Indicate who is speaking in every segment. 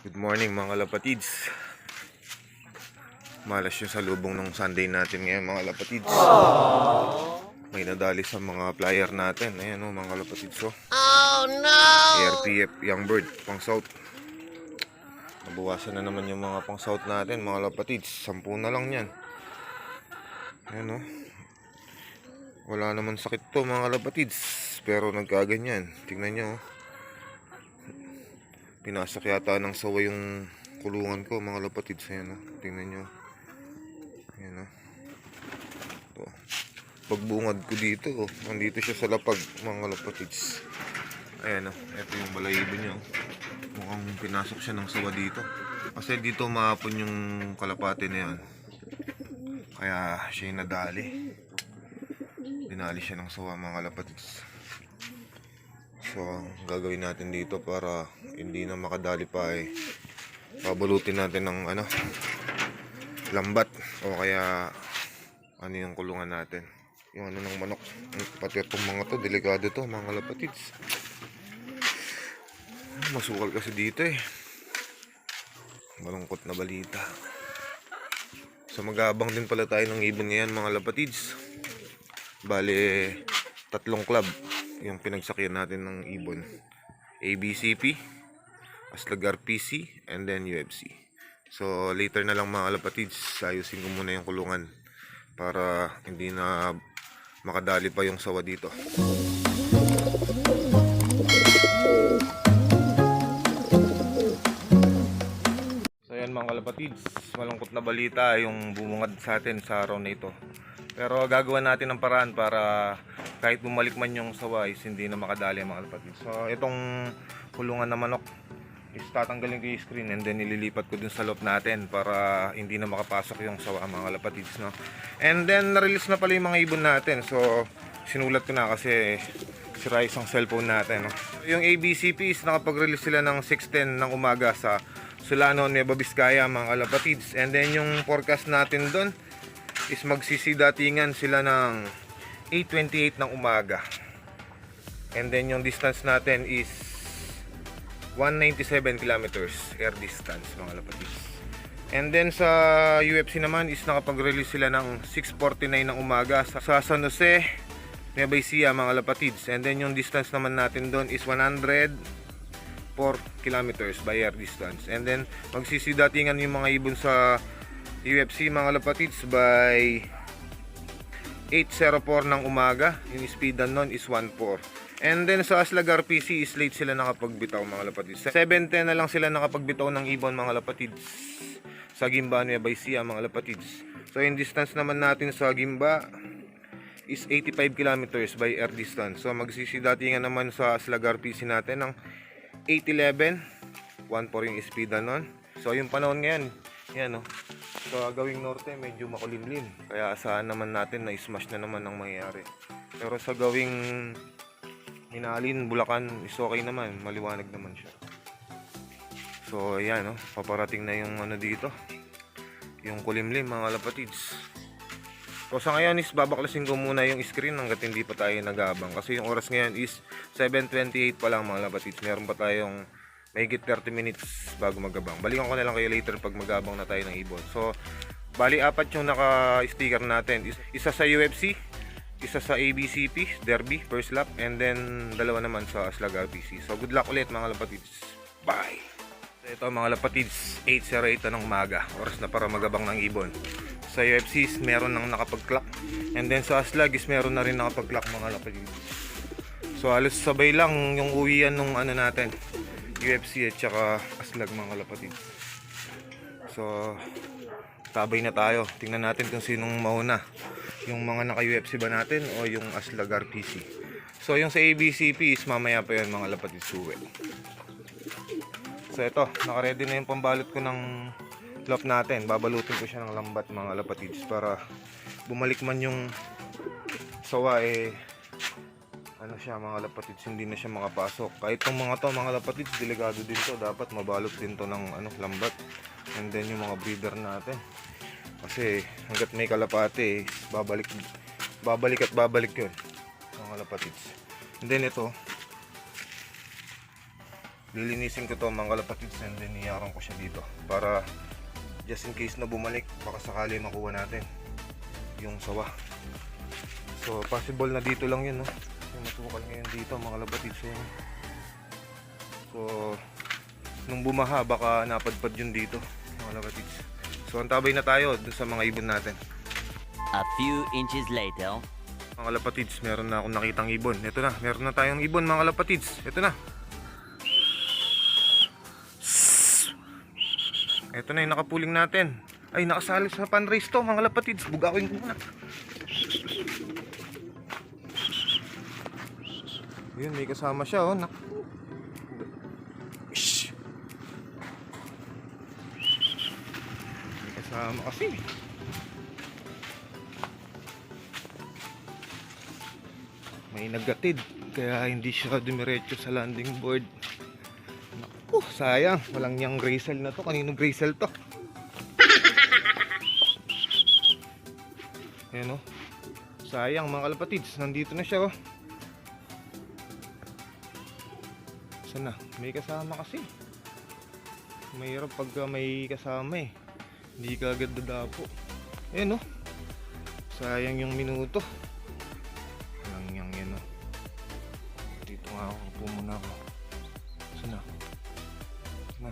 Speaker 1: Good morning mga kalapatids. Malas yung salubong ng Sunday natin ngayon mga kalapatids. May nadali sa mga flyer natin. Ayan o mga kalapatids. Oh no! ARPF Young Bird pang south. Nabuwasan na naman yung mga pang south natin mga kalapatids. 10 na lang yan. Ayan o. Wala naman sakit to mga kalapatids, pero nagkaganyan. Tingnan nyo. Pinasok yata ng sawa yung kulungan ko mga kalapatids. Ayan o. Tingnan nyo. Ayan o. Ito. Pagbungad ko dito, nandito siya sa lapag mga kalapatids. Ayan o. Ito yung balayibo nyo. Mukhang pinasok siya ng sawa dito. Kasi dito maapon yung kalapati na yan. Kaya siya yung nadali. Dinali siya ng sawa mga kalapatids. So gagawin natin dito para hindi na makadali pa pabalutin natin ng lambat o kaya ano yung kulungan natin, yung ng manok. Pati itong mga to, delikado to mga kalapatids. Masukal kasi dito malungkot na balita. So mag-aabang din pala tayo ng ibon ngayon mga kalapatids. Bale 3 club yung pinagsakyan natin ng ibon. ABCP, Aslag RPC, and then UFC. So later na lang mga kalapatids, ayusin ko muna yung kulungan para hindi na makadali pa yung sawa dito. So yan mga kalapatids, malungkot na balita yung bumungad sa atin sa araw na ito. Pero gagawa natin ng paraan para kahit bumalik man yung sawa hindi na makadali mga kalapatids. So itong kulungan na manok is tatanggalin ko yung screen and then nililipat ko dun sa loob natin para hindi na makapasok yung sawa mga kalapatids, no? And then na-release na pala yung mga ibon natin. So sinulat ko na kasi sira isang cellphone natin, no? Yung ABCP is nakapag-release sila ng 6:10 ng umaga sa Solano, Nueva Vizcaya mga kalapatids. And then yung forecast natin dun is magsisidatingan sila ng 8:28 ng umaga. And then yung distance natin is 197 kilometers air distance mga kalapatids. And then sa UFC naman is nakapag-release sila ng 6:49 ng umaga sa San Jose, Nueva Ecija mga kalapatids. And then yung distance naman natin doon is 104 kilometers by air distance. And then magsisidatingan yung mga ibon sa UFC mga kalapatids by 8:04 ng umaga. Yung speedan nun is 1:04. And then sa Aslag RPC is late sila nakapagbitaw mga kalapatids. 7:10 na lang sila nakapagbitaw ng ibon mga kalapatids sa Gimba, Nueva Ecija mga kalapatids. So yung distance naman natin sa Gimba is 85 kilometers by air distance. So magsisidatingan naman sa Aslag RPC natin ng 8:11, 1:04 yung speedan nun. So yung panahon ngayon, yan o. So gawing norte medyo makulimlim, kaya asahan naman natin na smash na naman ang mangyayari. Pero sa gawing Hinalin, Bulacan is okay naman, maliwanag naman siya. So ayan o, paparating na yung dito, yung kulimlim mga kalapatids. So sa ngayon is babaklasin ko muna yung screen hanggat hindi pa tayo nag-aabang. Kasi yung oras ngayon is 7:28 pa lang mga kalapatids. Meron pa tayong mahigit 30 minutes bago mag-abang. Balikan ko na lang kayo later pag mag-abang na tayo ng ibon. So bali 4 yung naka-sticker natin. Isa sa UFC, isa sa ABCP, Derby, first lap, and then 2 naman sa Aslag RPC. So good luck ulit mga kalapatids. Bye! Ito mga kalapatids, 8:08 ng umaga. Oras na para mag-abang ng ibon. Sa UFC meron nang nakapag-clock. And then sa Aslag is meron na rin nakapag-clock mga kalapatids. So halos sabay lang yung uwian nung natin, UFC at saka Aslag mga kalapatids. So tabay na tayo. Tingnan natin kung sinong mauna, yung mga naka-UFC ba natin o yung Aslag RPC. So yung sa ABCP is mamaya pa yun mga kalapatids suwi. So ito, naka-ready na yung pambalot ko ng lock natin. Babalutin ko siya ng lambat mga kalapatids para bumalik man yung sawa siya mga kalapatids, hindi na siya makapasok. Kahit itong mga to mga kalapatids, delikado din to. Dapat mabalot din to ng lambat. And then yung mga breeder natin, kasi hanggat may kalapate babalik at babalik yun mga kalapatids. And then ito, lilinisin ko to mga kalapatids, and then iyakan ko siya dito para just in case na bumalik, baka sakali makuha natin yung sawa. So possible na dito lang yun, no? Yung matukal ngayon dito mga kalapatids yun. So nung bumaha baka napadpad yun dito mga kalapatids. So antabay na tayo dun sa mga ibon natin.
Speaker 2: A few inches later.
Speaker 1: Mga kalapatids, meron na akong nakitang ibon. Ito na, meron na tayong ibon mga kalapatids. Ito na. Ito na yung nakapuling natin. Ay, nakasali sa pan-race to mga kalapatids. Bugawin ko muna. Yun, may kasama siya, oh. May kasama kasi. May naggatid, kaya hindi siya dumiretso sa landing board. Naku, sayang. Walang niyang grazelle na to. Kaninong grazelle to? Ayan, oh. Sayang mga kalapatids. Nandito na siya, oh. Sana, may kasama kasi. Mahirap pagka may kasama eh. Hindi ka agad dadapo. Ayan, oh. Sayang yung minuto. Walang yang yan, oh. Dito nga ako. Upo muna ako. Sana. Sana.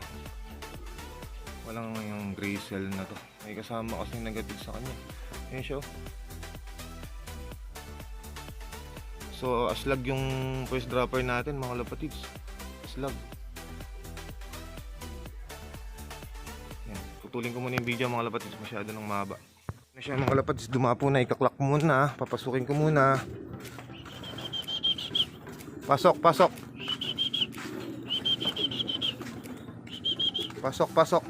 Speaker 1: Walang yung grazelle na to. May kasama kasi nagatid sa kanya. Ayan siya, oh. So aslag yung first dropper natin mga kalapatids. Aslag. Yan. Putulin ko muna yung video mga kalapatids. Masyado nang mahaba. Na siya mga kalapatids. Dumapo na. Ikaklak muna. Papasukin ko muna. Pasok, pasok. Pasok, pasok.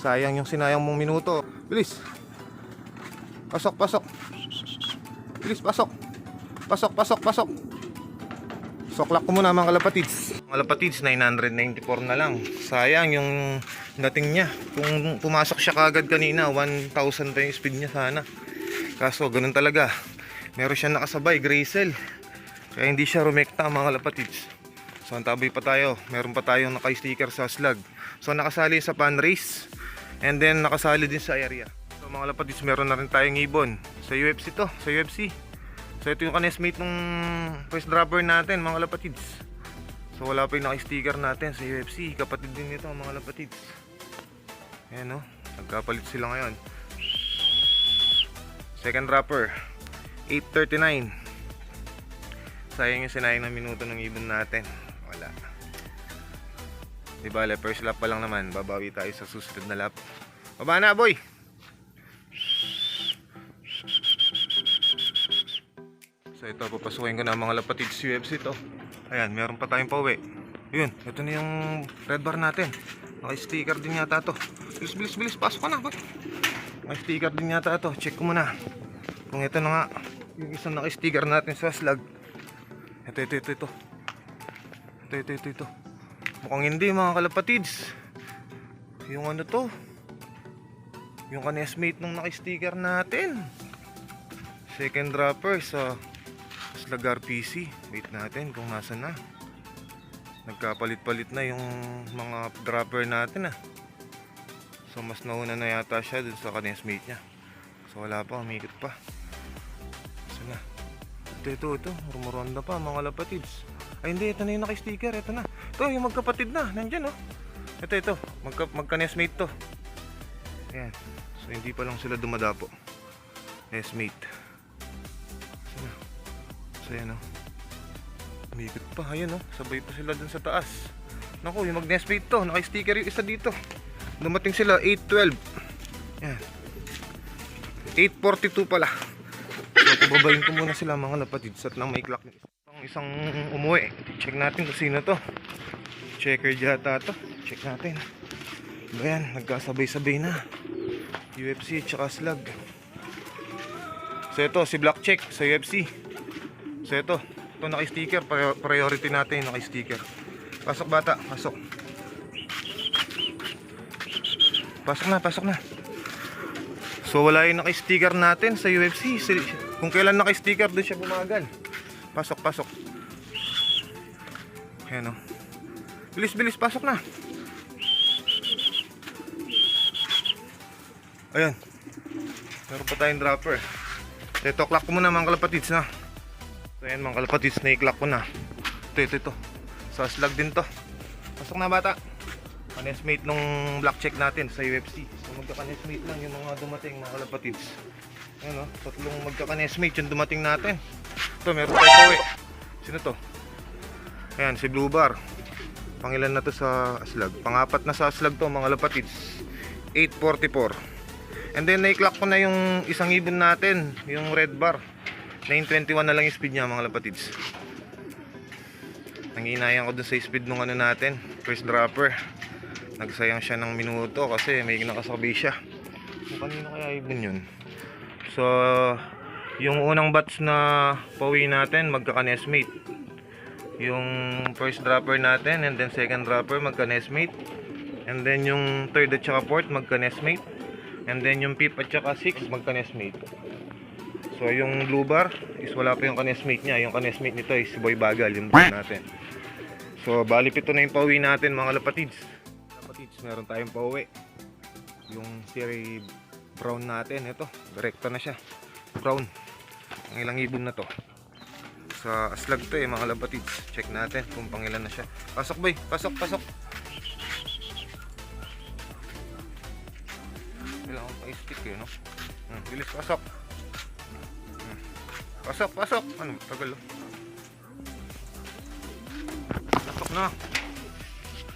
Speaker 1: Sayang yung sinayang mong minuto. Bilis. Pasok, pasok. Bilis, pasok. Pasok, pasok, pasok. Soklak ko muna mga kalapatids. Mga kalapatids, 994 na lang. Sayang yung dating niya. Kung pumasok siya kagad kanina, 1,000 pa yung speed niya sana. Kaso ganun talaga. Meron siya nakasabay, grazelle. Kaya hindi siya rumekta mga kalapatids. So antabay pa tayo. Meron pa tayong naka-sticker sa slag. So nakasali sa pan race. And then nakasali din sa area. So mga kalapatids, meron na rin tayong ibon. Sa UFC to, sa UFC. So ito yung kanesmate nung first dropper natin mga kalapatids. So wala pa yung naka-sticker natin sa UFC. Kapatid din nito mga kalapatids. Ayan, oh. Nagkapalit sila ngayon. Second dropper 8:39. Sayang yung sinayang na minuto ng ibon natin. Wala. Di bale, first lap pa lang naman. Babawi tayo sa susunod na lap. Baba na, boy! So ito, papasukin ko na mga lapatids UFC to. Ayan, meron pa tayong pauwi. Yun, ito na yung red bar natin. Naka-sticker din yata to. Bilis, bilis, bilis, pasok ka na, boy! Naka-sticker din yata to. Check ko muna kung ito na nga yung isang naka-sticker natin sa slag. Ito. Mukhang hindi mga kalapatids. Yung ano to, yung kanesmate nung naka-sticker natin. Second dropper sa slag RPC. Wait natin kung nasa na. Nagkapalit-palit na yung mga dropper natin, ah. So mas nauna na yata siya dun sa kanesmate niya. So wala pa, umikot pa. Sana. Ito. Rumuronda pa mga kalapatids. Ay hindi, ito na yung naka-sticker. Ito na. Ito yung magkapatid na. Nandyan, oh. Ito. Magka-nesmate to. Ayan. So hindi pa lang sila dumadapo. Nesmate. Sana. So ayan, oh. Umikot pa. Ayan, oh. Sabay pa sila dun sa taas. Naku, yung mag-nesmate to. Naka-sticker yung isa dito. Dumating sila 8:12. Ayan. 8:42 pala. So pababayin ko muna sila mga lapatids at nang may clock ng isang umuwi. Check natin kung sino to. Checker yata to. Check natin. Ayan, nagkasabay-sabay na. UFC tsaka slag. So ito, si Black Check sa UFC. So ito naka-sticker. Priority natin yung naka-sticker. Pasok bata, pasok. Pasok na. So wala yung naka-sticker natin sa UFC. Kung kailan naka-sticker, doon siya bumagal. Pasok. Ayan, oh. Bilis, bilis, pasok na. Ayan. Meron pa tayong dropper. Ito, clock ko muna mga kalapatids na. So ayan mga kalapatids, na-clock ko na. Ito. Sa slag din to. Pasok na bata. Kanesmate nung black check natin sa UFC. So magkakanesmate lang yung mga dumating mga kalapatids. Ayan o, tatlong magkakanesmate yung dumating natin. Ito, meron tayo pauwi. Sino to? Ayan, si Blue Bar. Pangilan na to sa slag? Pangapat na sa slag to mga kalapatids. 844. And then na-clock ko na yung isang ibon natin, yung red bar. 921 na lang yung speed niya mga kalapatids. Nanginayan ko dun sa speed nung ano natin, first dropper. Nagsayang siya ng minuto kasi may nakasabay siya. Kung kanino kaya ibon yun? So, yung unang batch na pauwi natin, magkaka-nesmate. Yung first dropper natin and then second dropper, magka-nesmate. And then yung third at saka fourth, magka-nesmate. And then yung fifth at saka sixth, magka-nesmate. So, yung blue bar is wala pa yung ka-nesmate niya. Yung ka-nesmate nito is si Boy Bagal, yung boy natin. So, bali pito na yung pauwi natin mga lapatids. Meron tayong pauwi. Yung Siri Brown natin, ito, direkta na siya. Brown. Ang ilang ibon na to. Sa slag to mga lapatids. Check natin kung pangilan na siya. Pasok boy, pasok. Kailangan pa i-stick no? Bilis, pasok. Pasok. Ano, tagal Pasok na.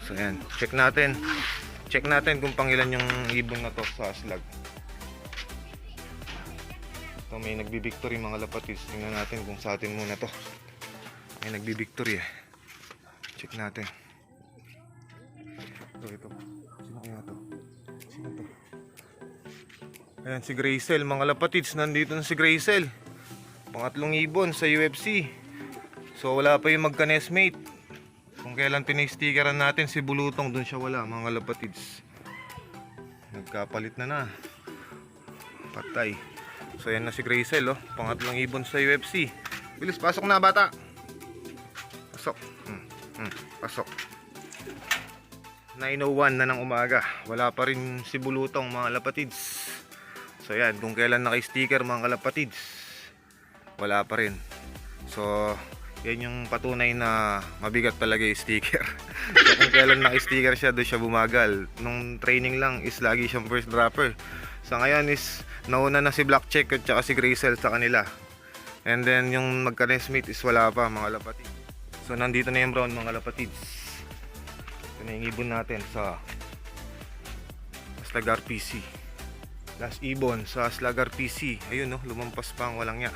Speaker 1: So ayan, check natin kung pangilan yung ibon na to sa slag. So may nagbi-victory mga lapatids. Tingnan natin kung sa atin muna to. May nagbi-victory Check natin. Ito. Sino kaya to? Sino to? Ayan si Graycel mga lapatids. Nandito na si Graycel. Pangatlong ibon sa UFC. So wala pa yung magka-nesmate. Kung kailan pinay-stickeran natin si Bulutong, dun siya wala mga lapatids. Nagkapalit na. Patay. So yan na si Graycel pangatlong ibon sa UFC. Bilis, pasok na bata. Pasok. Pasok. 9:01 na ng umaga. Wala pa rin si Bulutong mga lapatids. So yan, kung kailan naka-sticker mga lapatids, wala pa rin. So yan yung patunay na mabigat talaga yung sticker. So kung kailan naka-sticker siya, doon siya bumagal. Nung training lang is lagi siyang first dropper. Sa ngayon is nauna na si Black Check at saka si Graycel sa kanila. And then yung magka-nesmate is wala pa mga lapatids. So nandito na yung brown mga lapatids. Ito na yung ibon natin sa Slag RPC. Last ibon sa Slag RPC. Ayun lumampas pa ang walang niya.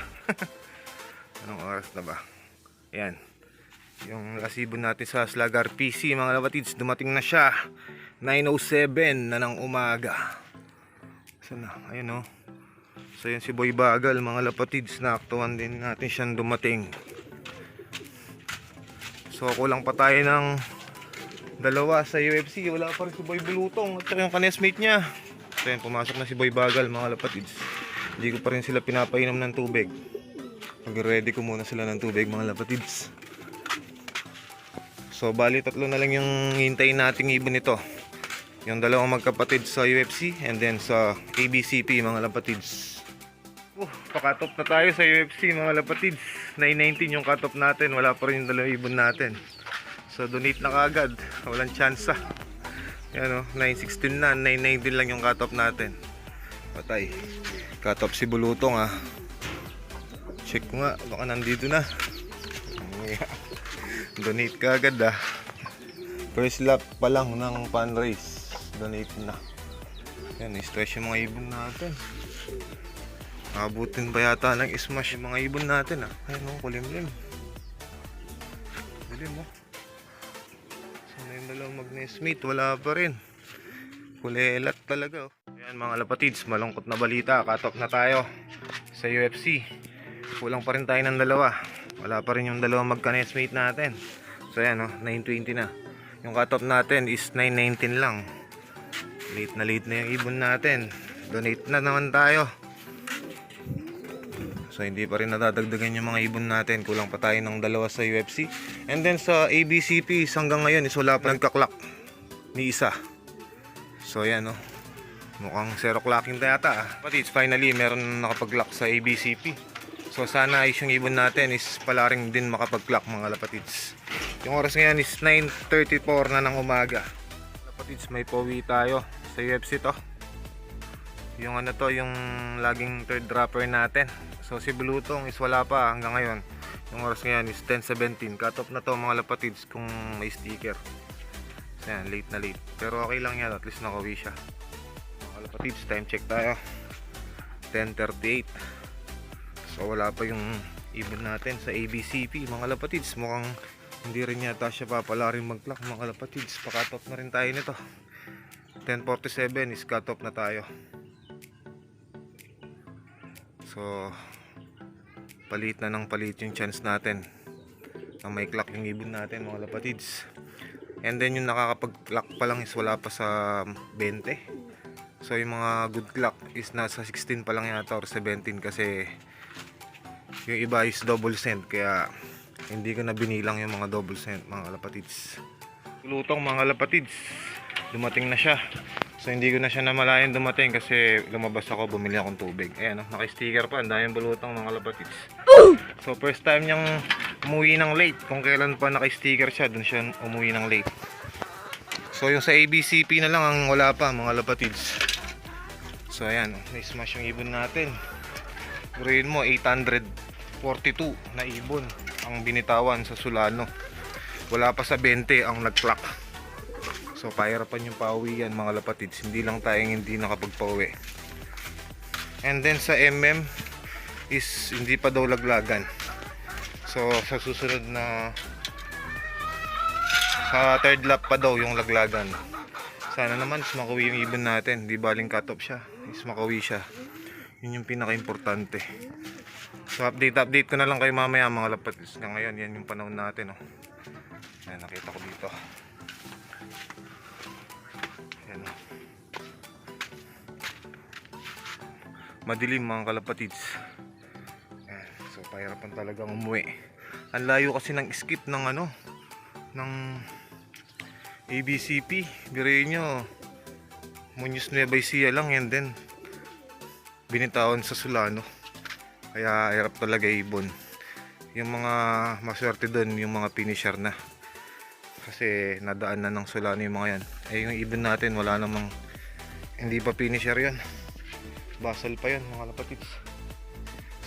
Speaker 1: Anong oras na ba? Ayan. Yung last ibon natin sa Slag RPC mga lapatids, dumating na siya. 9:07 na ng umaga. Sana, ayun So yun si Boy Bagal mga lapatids, naaktuhan din natin siyang dumating. So kulang pa tayo ng dalawa sa UFC. Wala pa rin si Boy Bulutong at saka yung kanesmate niya. So yun, pumasok na si Boy Bagal mga lapatids. Hindi ko pa rin sila pinapainom ng tubig. Mag-ready ko muna sila ng tubig mga lapatids. So bali tatlo na lang yung hintayin nating ibon nito. Yung dalawang magkapatid sa UFC and then sa ABCP mga lapatids. Pakatop na tayo sa UFC mga lapatids. 919 yung katop natin. Wala pa rin yung dalawang ibon natin. So donate na kaagad. Walang tsansa. Yan 916 na. 919 lang yung katop natin. Patay. Katop si Bulutong Check ko nga. Baka nandito na. Donate kaagad First lap pa lang ng fundraise. Donate na. Yan, stress yung mga ibon natin. Abutin pa yata ng smash yung mga ibon natin Ayun kulimlim. Dilim Sana yung dalawang mag-nesmate, wala pa rin. Kulelat talaga Ayan mga lapatids, malungkot na balita. Cut-off na tayo sa UFC. Kulang pa rin tayo ng dalawa. Wala pa rin yung dalawang magka-nesmate natin. So ayan 920 na. Yung cut-off natin is 919 lang. Late na yung ibon natin. Donate na naman tayo. So hindi pa rin nadadagdagan yung mga ibon natin. Kulang pa tayo ng 2 sa UFC. And then sa ABCP hanggang ngayon is wala pa nagka-clock ni isa. So yan no. Mukhang zero clocking yata ah. But it's finally meron na nakapag-clock sa ABCP. So sana is yung ibon natin is pala rin din makapag-clock mga lapatids. Yung oras ngayon is 9:34 na ng umaga. Lapatids, may pauwi tayo sa UFC to. Yung ano to, yung laging third dropper natin. So si Bulutong is wala pa hanggang ngayon. Yung oras ngayon is 10:17. Cut off na to mga lapatids kung may sticker. So yan, late na late. Pero okay lang yan, at least nakauwi siya. Mga lapatids, time check tayo. 10:38. So wala pa yung ibon natin sa ABCP mga lapatids. Mukhang hindi rin yata siya papala rin mag-clock mga lapatids. Pa-cut off na rin tayo nito. 10:47 is cut off na tayo. So palit na ng palit yung chance natin na may clock yung ibon natin mga lapatids. And then yung nakakapag-clock pa lang is wala pa sa 20. So yung mga good clock is nasa 16 pa lang yata or 17 kasi yung iba is double cent kaya hindi ko na binilang yung mga double cent mga lapatids. Lutong mga lapatids, dumating na siya. So hindi ko na siya namalayan dumating kasi lumabas ako, bumili akong tubig. Ayan, naka-sticker pa, ang daming bulutong mga lapatids. So first time niyang umuwi ng late. Kung kailan pa naka-sticker siya, dun siya umuwi ng late. So yung sa ABCP na lang ang wala pa mga lapatids. So ayan, na-smash yung ibon natin. Gawin mo 842 na ibon ang binitawan sa Solano. Wala pa sa 20 ang nag-clock. So pahirapan yung pauwi yan mga lapatids. Hindi lang tayong hindi nakapagpauwi. And then sa MM is hindi pa daw laglagan. So sa susunod na sa third lap pa daw yung laglagan. Sana naman is makauwi yung ibon natin. Di baling cut off siya, is makauwi siya. Yun yung pinaka-importante. So update ko na lang kayo mamaya mga lapatids. Ngayon yan yung panahon natin oh. Ayan, nakita ko dito. Ayan oh. Madilim mga kalapatids. Ayan, so pahirapan talagang umuwi. Ang layo kasi ng skip ng ano ng ABCP. Birayin nyo, Muñoz Nueva Ecija lang and then binitawan sa Solano. Kaya hirap talaga ibon. Yung mga maswerte doon, yung mga finisher na. Kasi nadaan na ng Solano yung mga yan. Eh yung ibon natin wala namang, hindi pa finisher yun. Basal pa yun mga lapatids.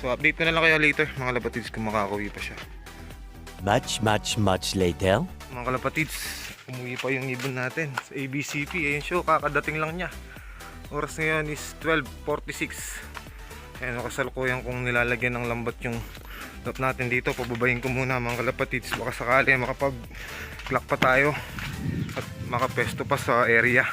Speaker 1: So update ko na lang kayo later mga lapatids kung makakauwi pa siya.
Speaker 2: Much later.
Speaker 1: Mga kalapatids, umuwi pa yung ibon natin sa ABCP. Ayun siya, kakadating lang niya. Oras ngayon is 12:46. Ayan, kasalukuyan kung nilalagyan ng lambat yung lot natin dito. Pababayin ko muna mga kalapatids. Baka sakali makapag-clock pa tayo at makapesto pa sa area.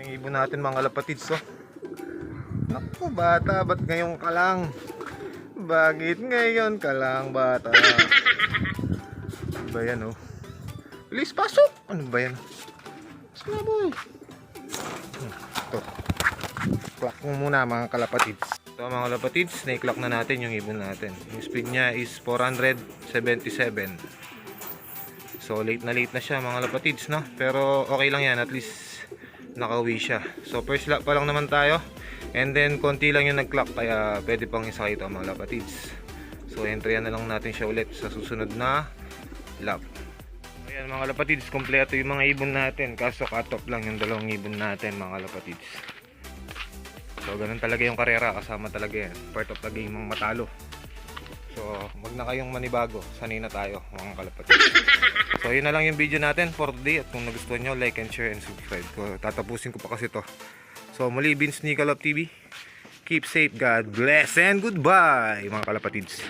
Speaker 1: Yung ibon natin mga kalapatids oh. Naku bata, ba't ngayon ka lang? Bakit ngayon ka lang bata? Ano ba yan oh? Bilis, pasok! Ano ba yan? Pasok na boy! Ito, clock mo muna mga kalapatids. Ito mga kalapatids, na-clock na natin yung ibon natin. Yung speed niya is 477. So late na siya mga kalapatids no? Pero okay lang yan, at least nakauwi siya. So first lap pa lang naman tayo. And then konti lang yung nag-clock kaya pwede pang isakay ito mga lapatids. So entryan na lang natin siya ulit sa susunod na lap. Ayan mga lapatids, kompleto yung mga ibon natin. Kaso cut off lang yung dalawang ibon natin mga lapatids. So ganun talaga yung karera, kasama talaga yan. Part of the game ang matalo. So wag na kayong manibago, sanay na tayo mga kalapatids. So yun na lang yung video natin for today. At kung nagustuhan nyo, like and share and subscribe ko. Tatapusin ko pa kasi to. So muli, Vince Nicolop TV. Keep safe, God bless, and goodbye mga kalapatids.